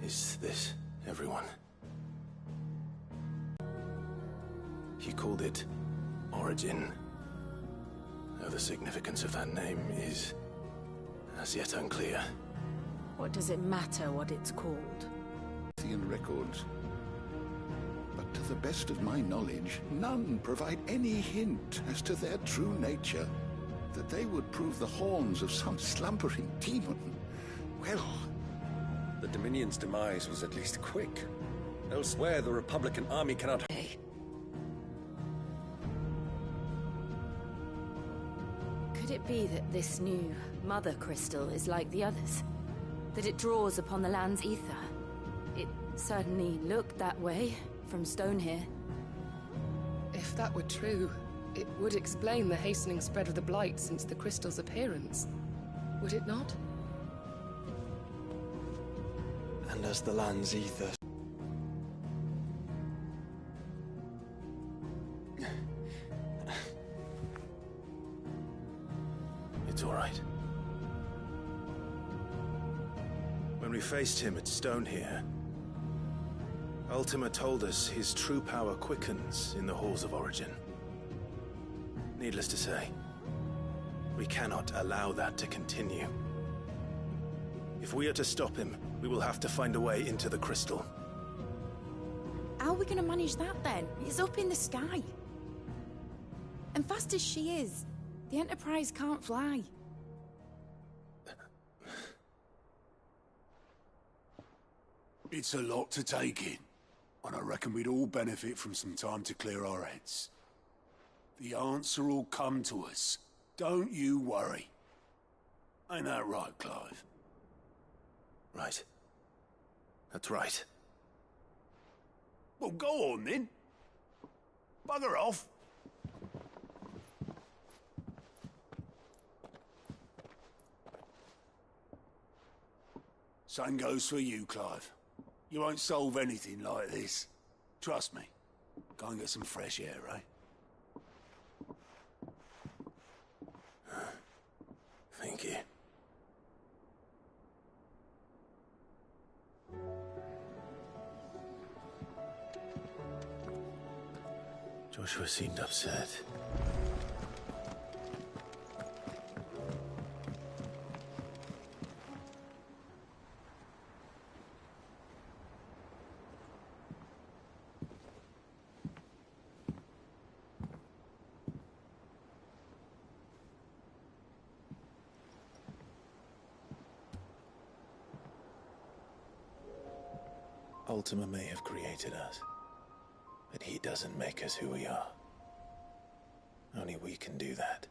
Is this everyone? You called it Origin. Though the significance of that name is as yet unclear. What does it matter what it's called? Records. But to the best of my knowledge, none provide any hint as to their true nature. That they would prove the horns of some slumbering demon. Well... The Dominion's demise was at least quick. Elsewhere, the Republican army cannot... Hey. Could it be that this new Mother Crystal is like the others? That it draws upon the land's ether? It certainly looked that way from stone here. If that were true, it would explain the hastening spread of the Blight since the crystal's appearance. Would it not? And as the land's ether... It's all right. When we faced him at Stone here, Ultima told us his true power quickens in the halls of Origin. Needless to say, we cannot allow that to continue. If we are to stop him, we will have to find a way into the crystal. How are we going to manage that then? It's up in the sky. And fast as she is, the Enterprise can't fly. It's a lot to take in, and I reckon we'd all benefit from some time to clear our heads. The answer will come to us. Don't you worry. Ain't that right, Clive? Right. That's right. Well, go on then. Bugger off. Same goes for you, Clive. You won't solve anything like this. Trust me. Go and get some fresh air, eh? Thank you. Joshua seemed upset. Ultima may have created us, but he doesn't make us who we are. Only we can do that.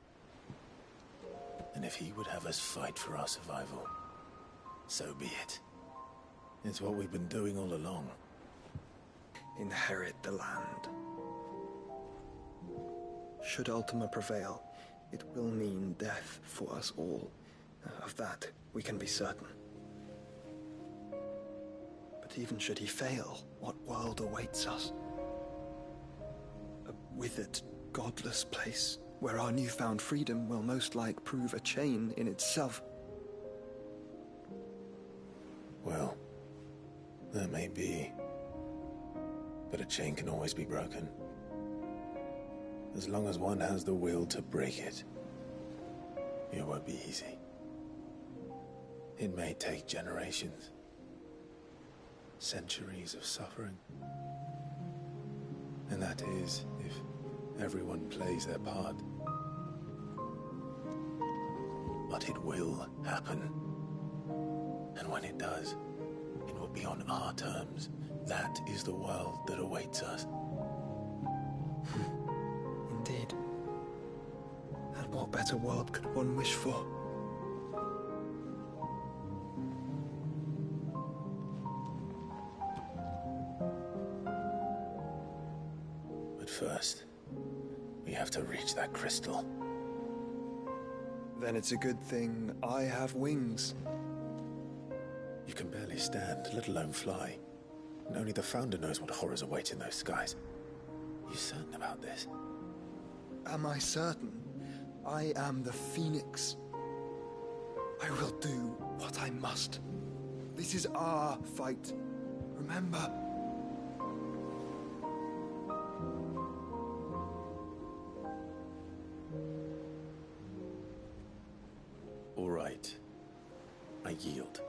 And if he would have us fight for our survival, so be it. It's what we've been doing all along. Inherit the land. Should Ultima prevail, it will mean death for us all. Of that, we can be certain. But even should he fail, what world awaits us? A withered, godless place, where our newfound freedom will most like prove a chain in itself. Well, that may be. But a chain can always be broken. As long as one has the will to break it. It won't be easy. It may take generations. Centuries of suffering. And that is, if everyone plays their part. But it will happen. And when it does, it will be on our terms. That is the world that awaits us. Indeed. And what better world could one wish for? But first, we have to reach that crystal. Then it's a good thing I have wings. You can barely stand, let alone fly. And only the Founder knows what horrors await in those skies. You certain about this? Am I certain? I am the Phoenix. I will do what I must. This is our fight. Remember? All right. I yield.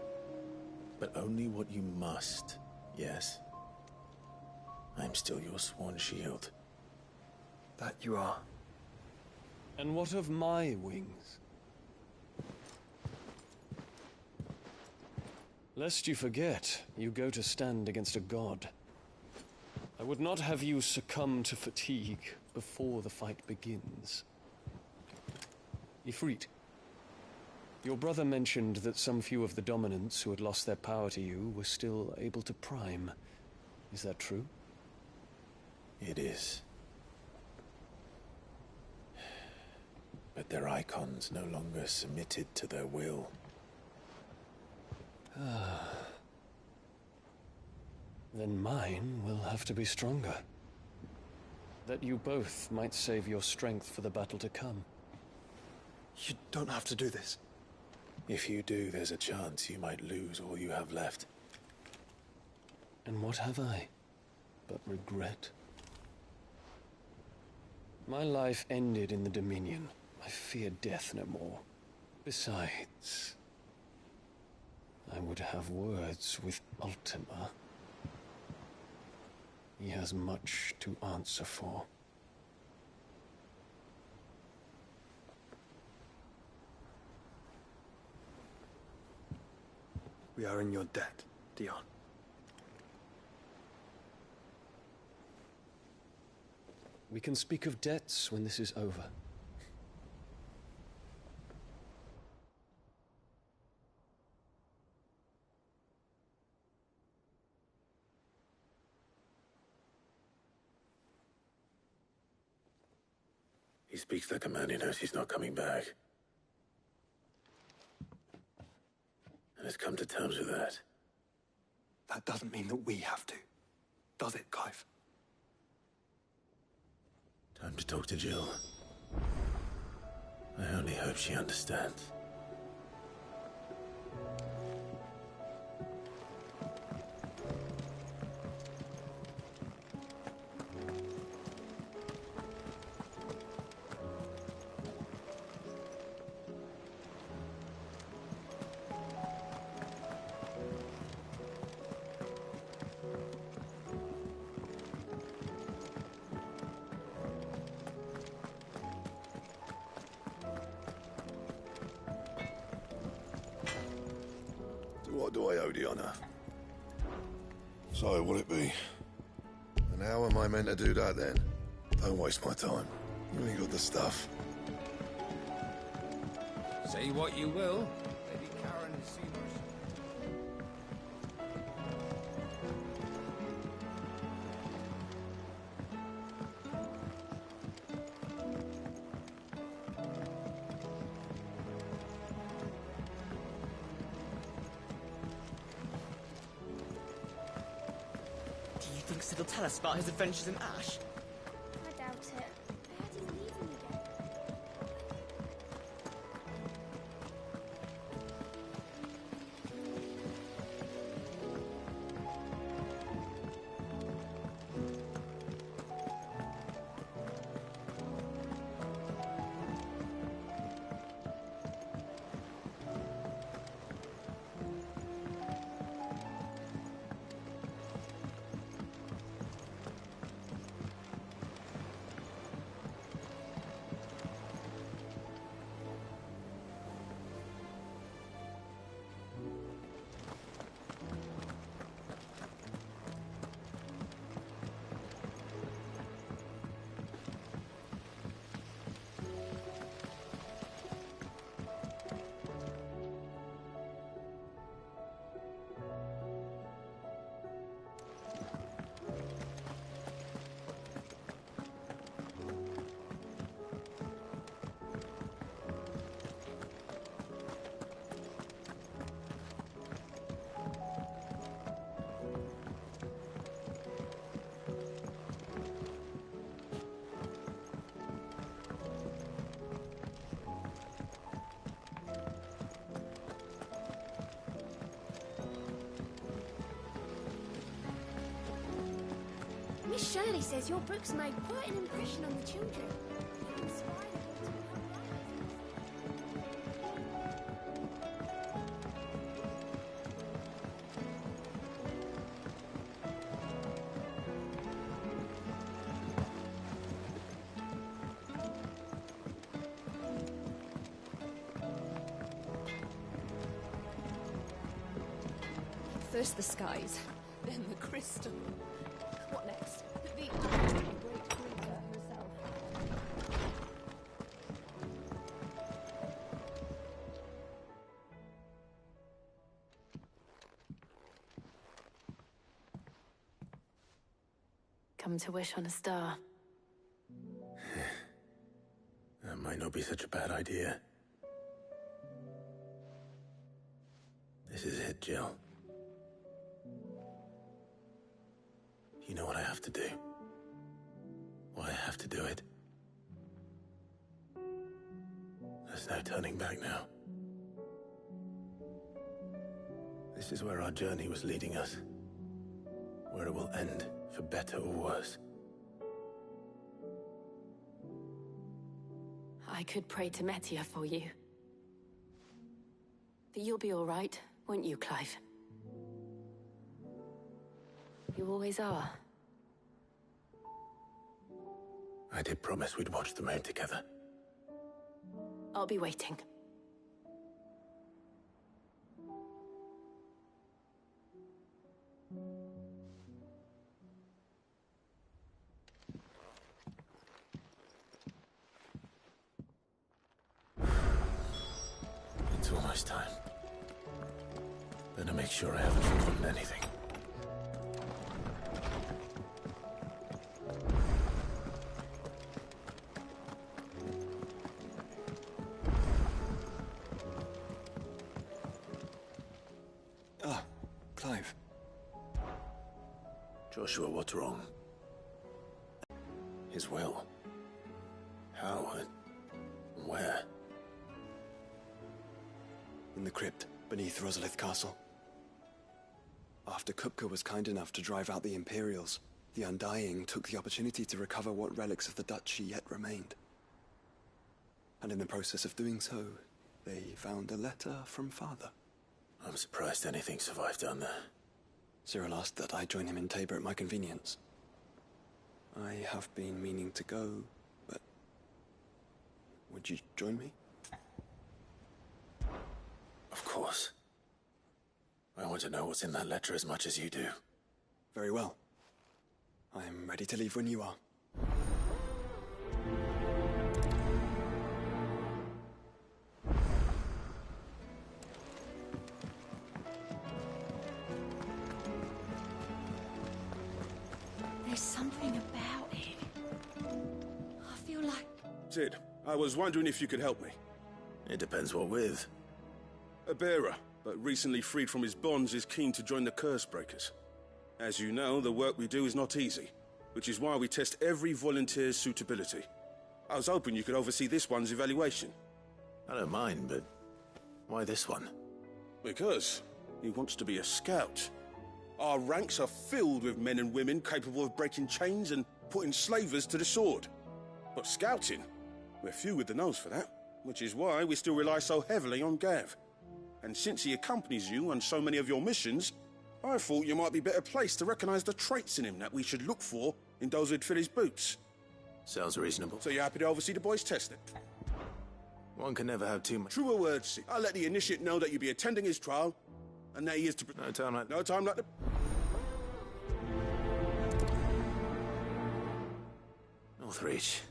But only what you must, yes? I'm still your sworn shield. That you are. And what of my wings? Lest you forget, you go to stand against a god. I would not have you succumb to fatigue before the fight begins. Ifrit, your brother mentioned that some few of the dominants who had lost their power to you were still able to prime. Is that true? It is. But their icons no longer submitted to their will. Then mine will have to be stronger. That you both might save your strength for the battle to come. You don't have to do this. If you do, there's a chance you might lose all you have left. And what have I but regret? My life ended in the Dominion. I fear death no more. Besides, I would have words with Ultima. He has much to answer for. We are in your debt, Dion. We can speak of debts when this is over. He speaks like a man who knows he's not coming back. And has come to terms with that. That doesn't mean that we have to. Does it, Clive? Time to talk to Jill. I only hope she understands. What do I owe the honor? So, will it be? And how am I meant to do that then? Don't waste my time. You ain't got the stuff. Say what you will. Lady Karen has seen her. Do you think Sid will tell us about his adventures in Ash? I doubt it. I heard he's leaving again. Miss Shirley says your books made quite an impression on the children. You inspired them to become First the skies, then the crystal. What next? The great creator herself. Come to wish on a star. That might not be such a bad idea. This is it, Jill. You know what I have to do. Why I have to do it. There's no turning back now. This is where our journey was leading us. Where it will end, for better or worse. I could pray to Metia for you. But you'll be all right, won't you, Clive? You always are. I did promise we'd watch the moon together. I'll be waiting. It's almost time. Better make sure I haven't forgotten anything. Ah, Clive. Joshua, what's wrong? His will. How and where? In the crypt beneath Rosalith Castle. After Kupka was kind enough to drive out the Imperials, the Undying took the opportunity to recover what relics of the Duchy yet remained. And in the process of doing so, they found a letter from Father. I'm surprised anything survived down there. Cyril asked that I join him in Tabor at my convenience. I have been meaning to go, but... would you join me? Of course. I want to know what's in that letter as much as you do. Very well. I am ready to leave when you are. There's something about it. I feel like... Sid, I was wondering if you could help me. It depends what with. A bearer, but recently freed from his bonds, is keen to join the Curse Breakers. As you know, the work we do is not easy, which is why we test every volunteer's suitability. I was hoping you could oversee this one's evaluation. I don't mind, but why this one? Because he wants to be a scout. Our ranks are filled with men and women capable of breaking chains and putting slavers to the sword. But scouting, we're few with the nose for that, which is why we still rely so heavily on Gav. And since he accompanies you on so many of your missions, I thought you might be better placed to recognize the traits in him that we should look for in those who'd fill his boots. Sounds reasonable. So you're happy to oversee the boys' testing? One can never have too much. Truer words, Sid. I'll let the initiate know that you'll be attending his trial, and that he is to... No time like... No time like the... Northreach.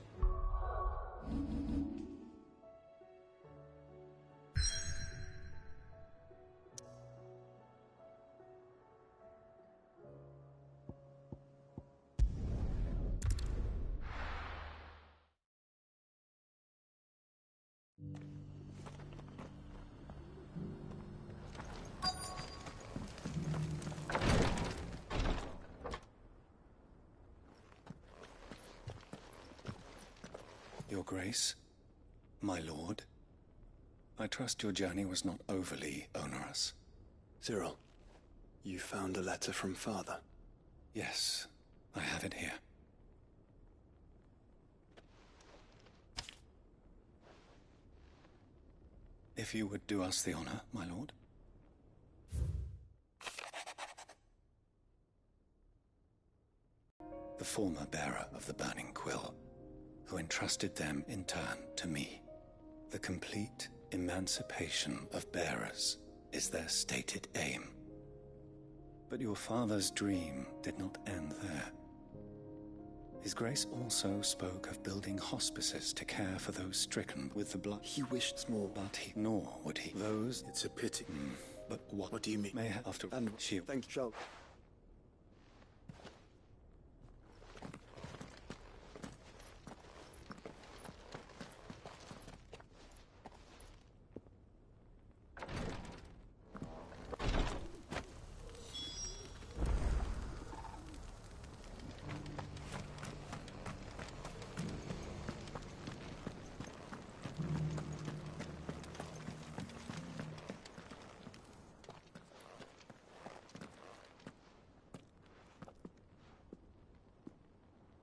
Your Grace, my lord, I trust your journey was not overly onerous. Cyril, you found a letter from Father? Yes, I have it here. If you would do us the honor, my lord. The former bearer of the burning quill, who entrusted them in turn to me. The complete emancipation of bearers is their stated aim. But your father's dream did not end there. His Grace also spoke of building hospices to care for those stricken with the blood. He wished more. But nor would he. Those... It's a pity. But What do you mean? may have after... And she... thank you.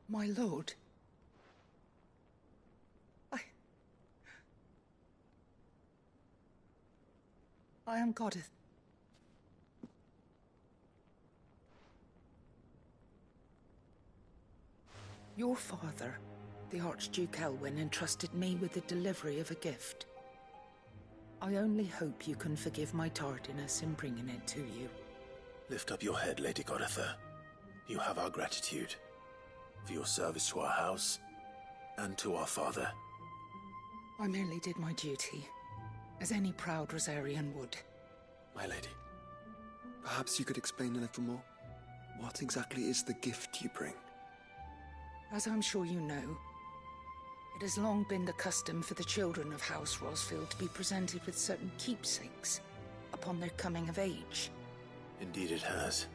My lord. I am Goddess. Your father, the Archduke Elwyn, entrusted me with the delivery of a gift. I only hope you can forgive my tardiness in bringing it to you. Lift up your head, Lady Goditha. You have our gratitude for your service to our house and to our father. I merely did my duty, as any proud Rosarian would. My lady. Perhaps you could explain a little more? What exactly is the gift you bring? As I'm sure you know, it has long been the custom for the children of House Rosfield to be presented with certain keepsakes upon their coming of age. Indeed it has.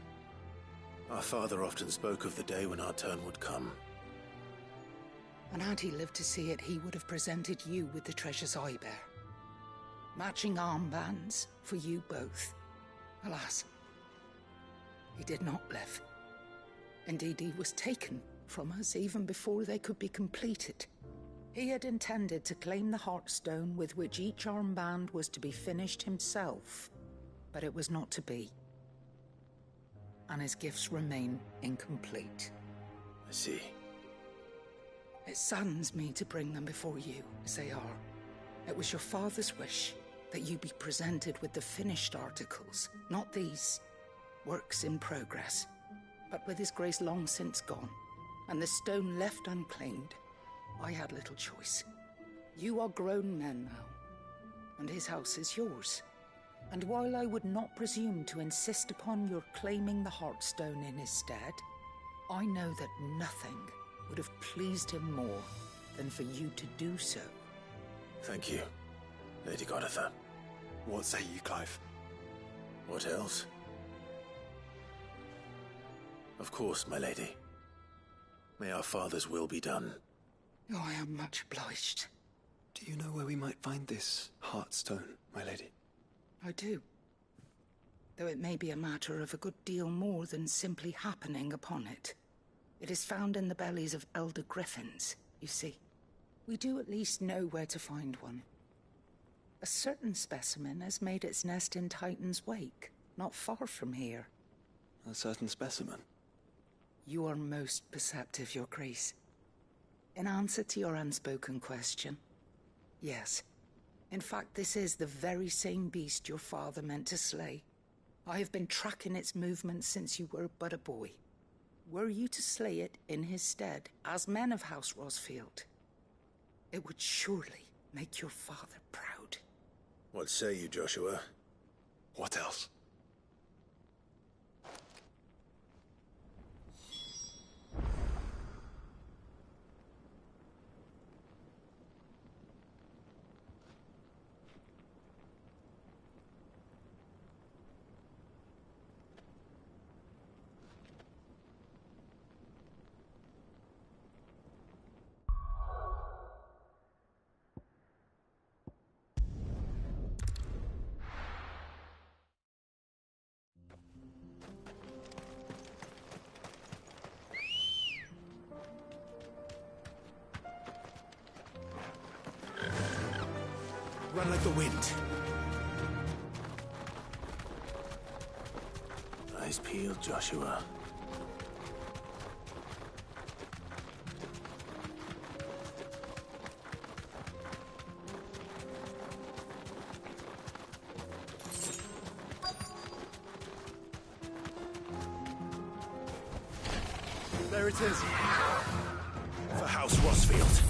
Our father often spoke of the day when our turn would come. And had he lived to see it, he would have presented you with the treasures I bear. Matching armbands for you both. Alas, he did not live. Indeed, he was taken from us even before they could be completed. He had intended to claim the Heartstone with which each armband was to be finished himself, but it was not to be. And his gifts remain incomplete. I see. It saddens me to bring them before you, as they are. It was your father's wish that you be presented with the finished articles, not these, works in progress. But with his grace long since gone, and the stone left unclaimed, I had little choice. You are grown men now, and his house is yours. And while I would not presume to insist upon your claiming the Heartstone in his stead, I know that nothing would have pleased him more than for you to do so. Thank you, Lady Goditha. What say you, Clive? What else? Of course, my lady. May our father's will be done. Oh, I am much obliged. Do you know where we might find this Heartstone, my lady? I do. Though it may be a matter of a good deal more than simply happening upon it. It is found in the bellies of elder griffins, you see. We do at least know where to find one. A certain specimen has made its nest in Titan's Wake, not far from here. A certain specimen? You are most perceptive, Your Grace. In answer to your unspoken question, yes. In fact, this is the very same beast your father meant to slay. I have been tracking its movements since you were but a boy. Were you to slay it in his stead, as men of House Rosfield, it would surely make your father proud. What say you, Joshua? What else? Run like the wind. Eyes peeled, Joshua. There it is. For House Rossfield.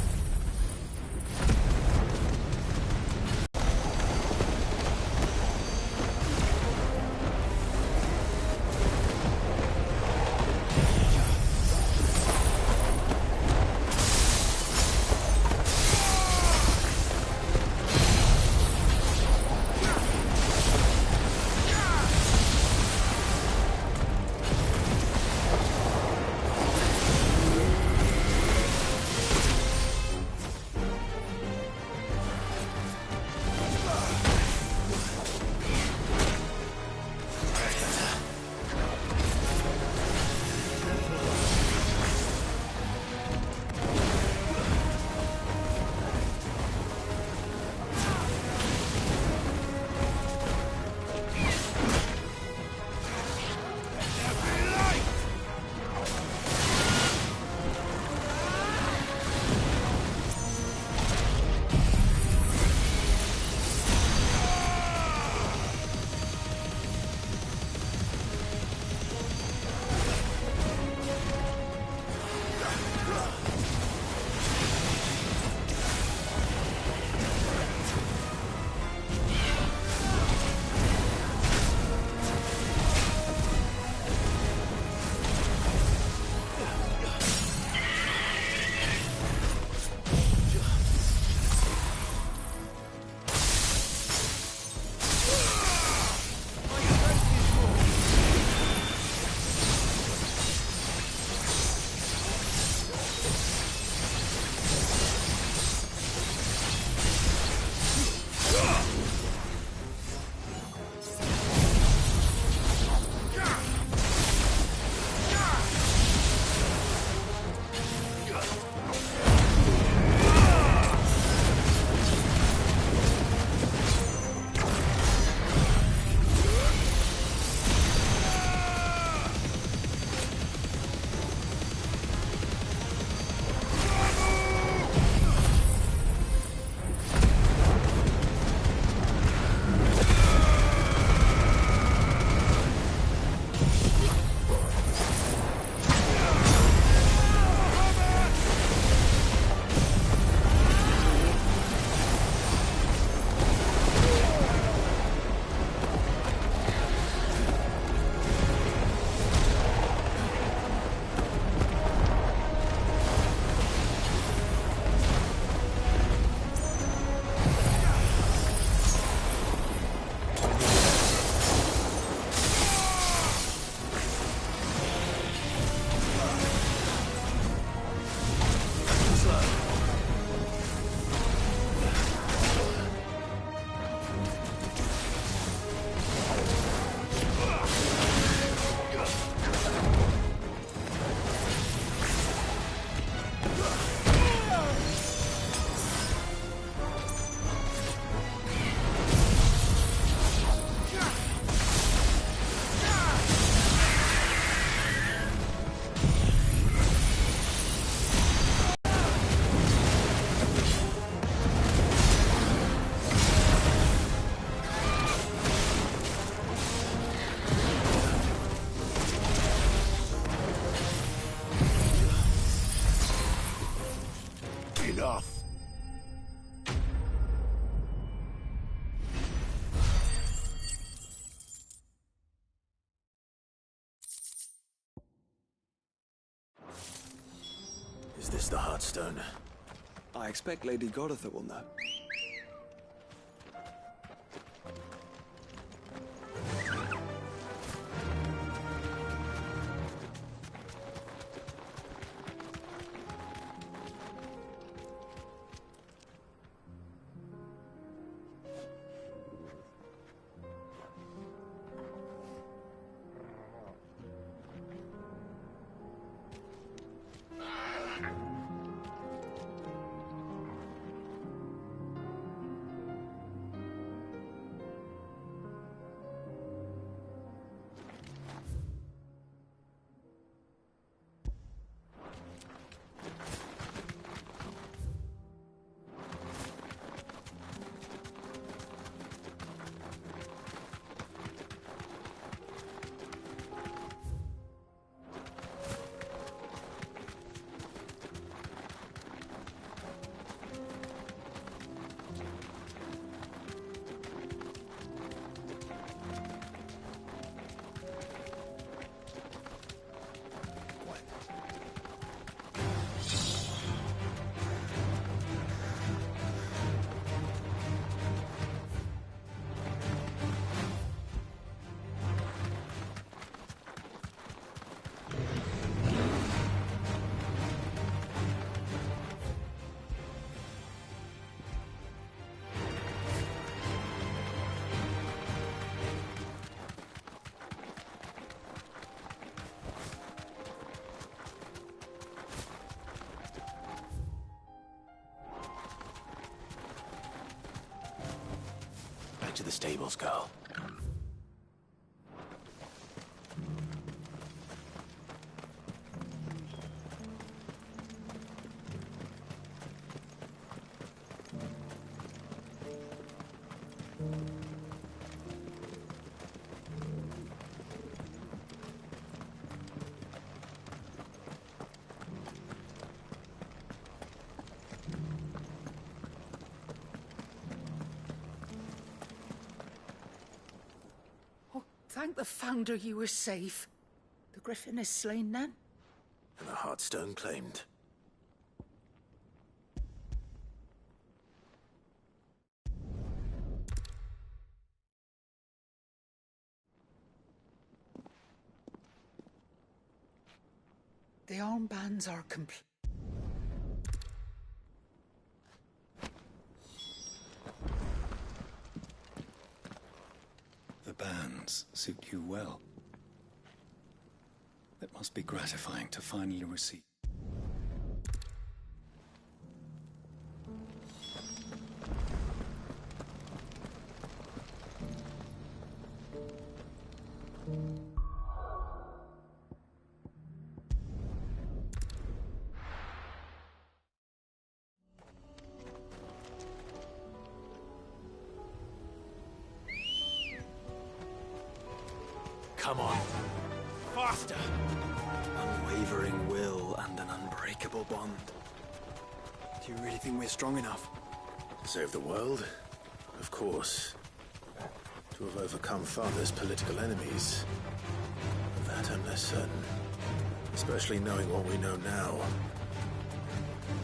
Enough. Is this the Heartstone? I expect Lady Goditha will know. the stables, girl. Thank the Founder you were safe. The Griffin is slain then? And the Heartstone claimed. The armbands are complete. The bands suit you well. It must be gratifying to finally receive. Come on. Faster! Unwavering will and an unbreakable bond. Do you really think we're strong enough? Save the world? Of course. To have overcome Father's political enemies. Of that I'm less certain. Especially knowing what we know now.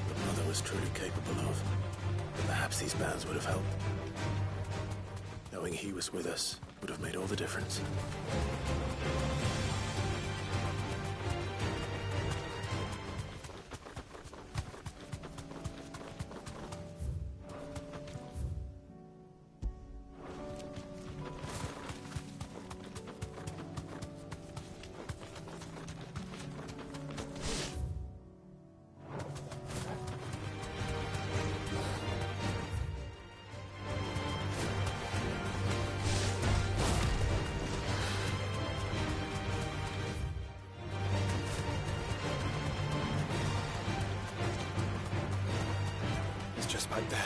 What Mother was truly capable of. But perhaps these bands would have helped. Knowing he was with us would have made all the difference. Just back there.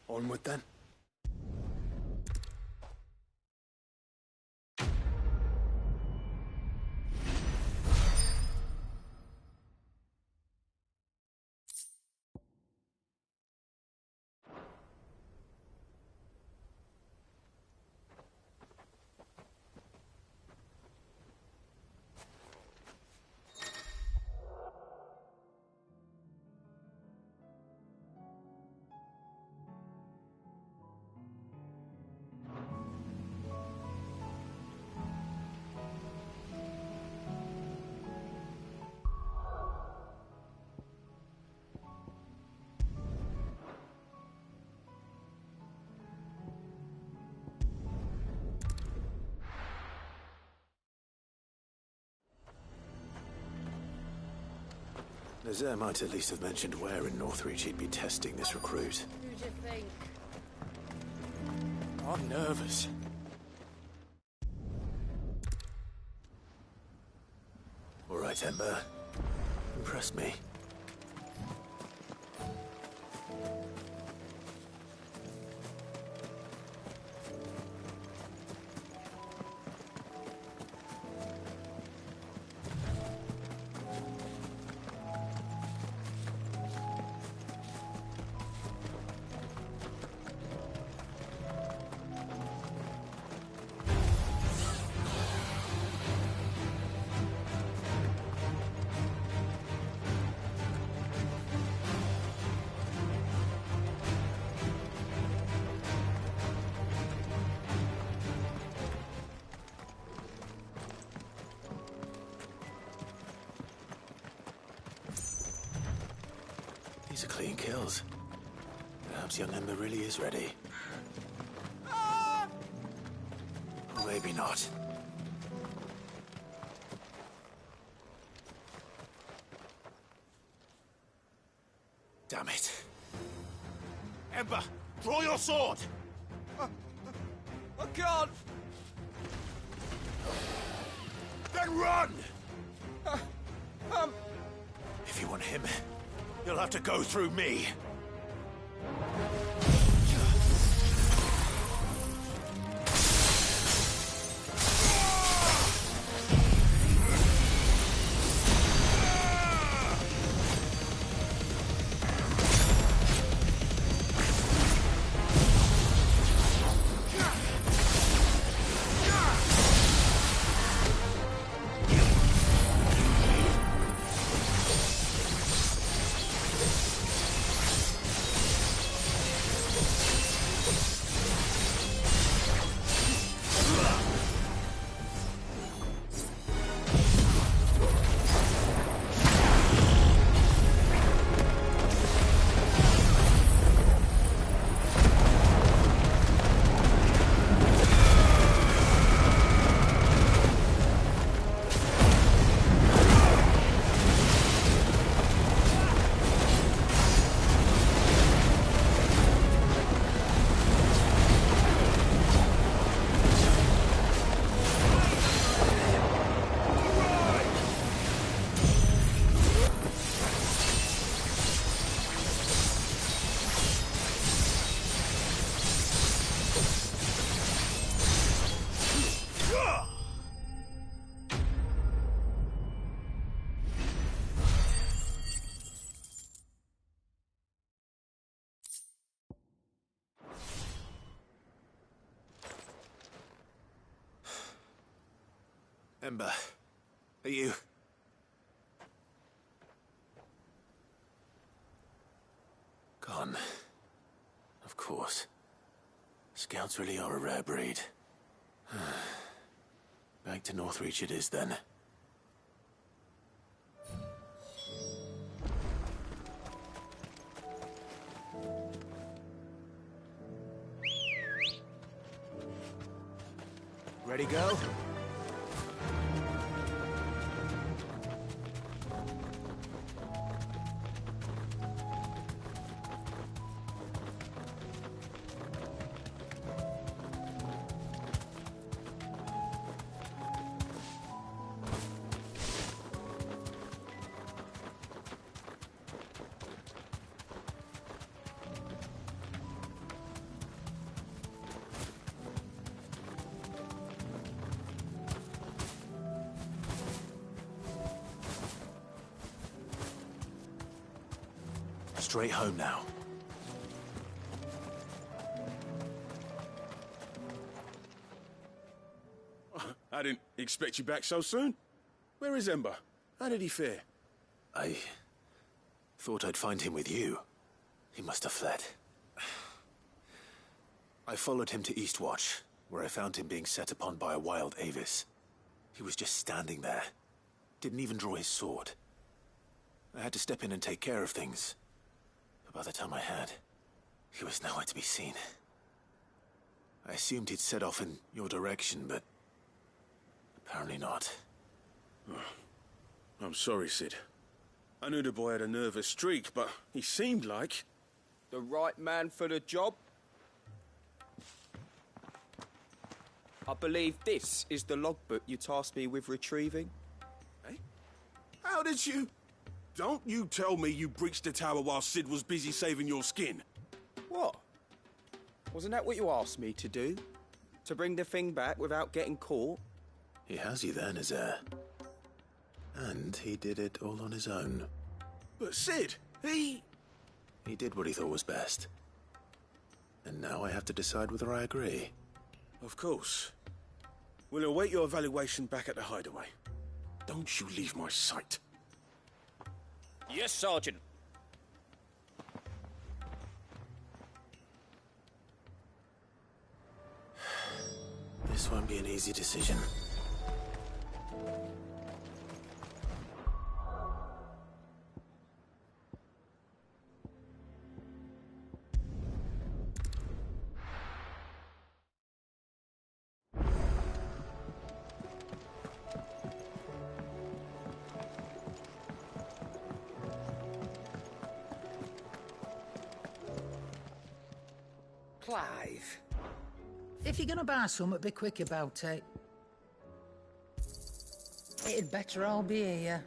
Onward then. Nazaire might at least have mentioned where in Northreach he'd be testing this recruit. Who'd you think? I'm nervous. All right, Ember. Impressed me. These are clean kills. Perhaps young Ember really is ready. Or maybe not. Damn it. Ember, draw your sword! I can't! Then run! If you want him, you'll have to go through me. Ember, are you... gone? Of course. Scouts really are a rare breed. Back to Northreach it is then. Ready, go? Straight home now. I didn't expect you back so soon. Where is Ember? How did he fare? I thought I'd find him with you. He must have fled. I followed him to Eastwatch, where I found him being set upon by a wild Avis. He was just standing there. Didn't even draw his sword. I had to step in and take care of things. But by the time I had, he was nowhere to be seen. I assumed he'd set off in your direction, but apparently not. I'm sorry, Sid. I knew the boy had a nervous streak, but he seemed like... The right man for the job? I believe this is the logbook you tasked me with retrieving. Eh? How did you... Don't you tell me you breached the tower while Sid was busy saving your skin. What? Wasn't that what you asked me to do? To bring the thing back without getting caught? He has you then, his heir. And he did it all on his own. But Sid, he did what he thought was best. And now I have to decide whether I agree. Of course. We'll await your evaluation back at the hideaway. Don't you leave my sight. Yes, Sergeant. This won't be an easy decision. Clive. If you're gonna buy something, be quick about it. It'd better all be here.